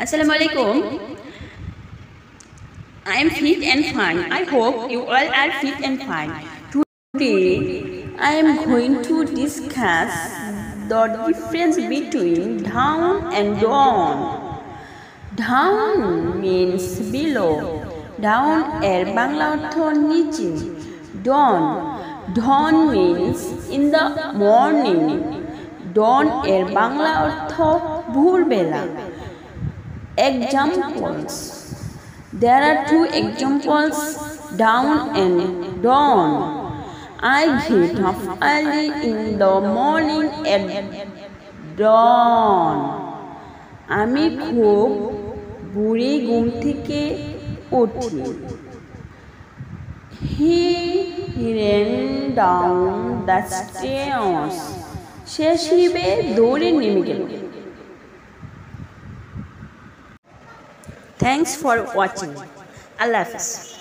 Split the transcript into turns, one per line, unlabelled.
Assalamu alaikum. I am fit and fine. I hope you all are fit and fine. Today I am going to discuss the difference between down and down. Down means below. Down এর বাংলা অর্থ নিচে. Dawn means in the morning. Dawn এর বাংলা অর্থ ভোরবেলা. Examples. There are two examples, down and dawn. I get up early in the morning at dawn. আমি খুব ভোরে ঘুম থেকে উঠি. He ran down the stairs. সে সিঁড়ি দৌড়ে নেমে গেল. Thanks for watching. Allah Hafiz.